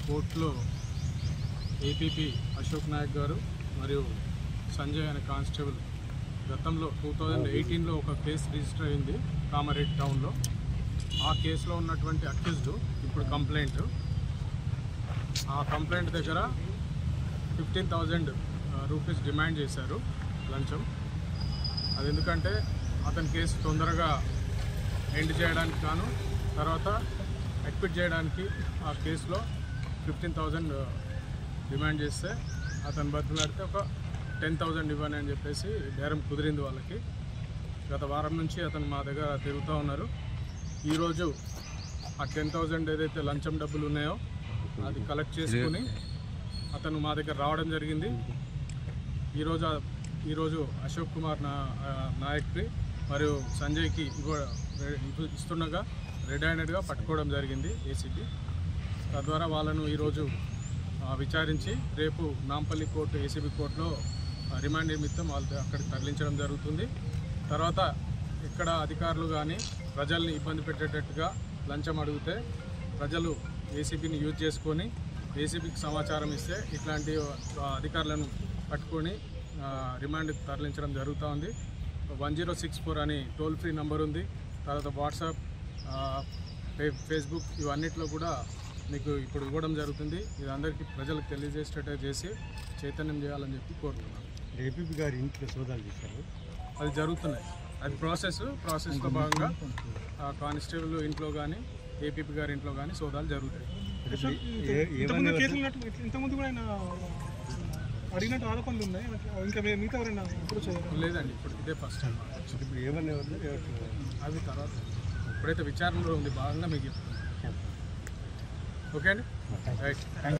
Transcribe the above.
కోర్టులో ఏపీపీ అశోక్ నాయక్ గారు మరియు సంజయ్ అనే కానిస్టేబుల్ గతంలో 2018లో ఒక కేసు రిజిస్టర్ అయింది కామారెడ్డి టౌన్లో. ఆ కేసులో ఉన్నటువంటి అక్యూజ్డ్ ఇప్పుడు కంప్లైంట్. ఆ కంప్లైంట్ దగ్గర 15,000 రూపీస్ డిమాండ్ చేశారు లంచం. అది ఎందుకంటే అతని కేసు తొందరగా ఎండ్ చేయడానికి గాను తర్వాత అక్విట్ చేయడానికి ఆ కేసులో 15,000 డిమాండ్ చేస్తే అతను బతిలాడితే ఒక 10,000 ఇవ్వని అని చెప్పేసి బేరం కుదిరింది వాళ్ళకి. గత వారం నుంచి అతను మా దగ్గర తిరుగుతూ ఉన్నారు. ఈరోజు ఆ 10,000 ఏదైతే లంచం డబ్బులు ఉన్నాయో అది కలెక్ట్ చేసుకుని అతను మా దగ్గర రావడం జరిగింది. ఈరోజు అశోక్ కుమార్ నాయక్కి మరియు సంజయ్కి ఇస్తుండగా రెడ్ హ్యాండెడ్గా పట్టుకోవడం జరిగింది ఏసీబీ. తద్వారా వాళ్ళను ఈరోజు విచారించి రేపు నాంపల్లి కోర్టు ఏసీబీ కోర్టులో రిమాండ్ నిమిత్తం వాళ్ళతో అక్కడికి తరలించడం జరుగుతుంది. తర్వాత ఇక్కడ అధికారులు కానీ ప్రజల్ని ఇబ్బంది పెట్టేటట్టుగా లంచం అడిగితే ప్రజలు ఏసీబీని యూజ్ చేసుకొని ఏసీబీకి సమాచారం ఇస్తే ఇట్లాంటి అధికారులను పట్టుకొని రిమాండ్కి తరలించడం జరుగుతూ ఉంది. 1064 అని టోల్ ఫ్రీ నెంబర్ ఉంది. తర్వాత వాట్సాప్, ఫేస్బుక్ ఇవన్నిట్లో కూడా మీకు ఇప్పుడు ఇవ్వడం జరుగుతుంది. ఇది అందరికీ ప్రజలకు తెలియజేసేటట్టు చేసి చైతన్యం చేయాలని చెప్పి కోరుతున్నాను. ఏపీపీ గారి ఇంట్లో సోదాలు చేశారు, అది జరుగుతున్నాయి. అది ప్రాసెస్లో భాగంగా కానిస్టేబుల్ ఇంట్లో కానీ ఏపీపీ గారి ఇంట్లో కానీ సోదాలు జరుగుతాయి. ఇంతకుముందు కూడా ఆయన అడిగినట్టు ఆరోపణలు ఉన్నాయి. ఇంకా మిగతా ఎవరైనా ఇప్పుడు లేదండి, ఇప్పుడు ఇదే ఫస్ట్ టైం. ఇప్పుడు ఏమన్నా అది తర్వాత ఇప్పుడైతే విచారణలో ఉంది భాగంగా మీకు చెప్తాను. ఓకే అండి, రైట్.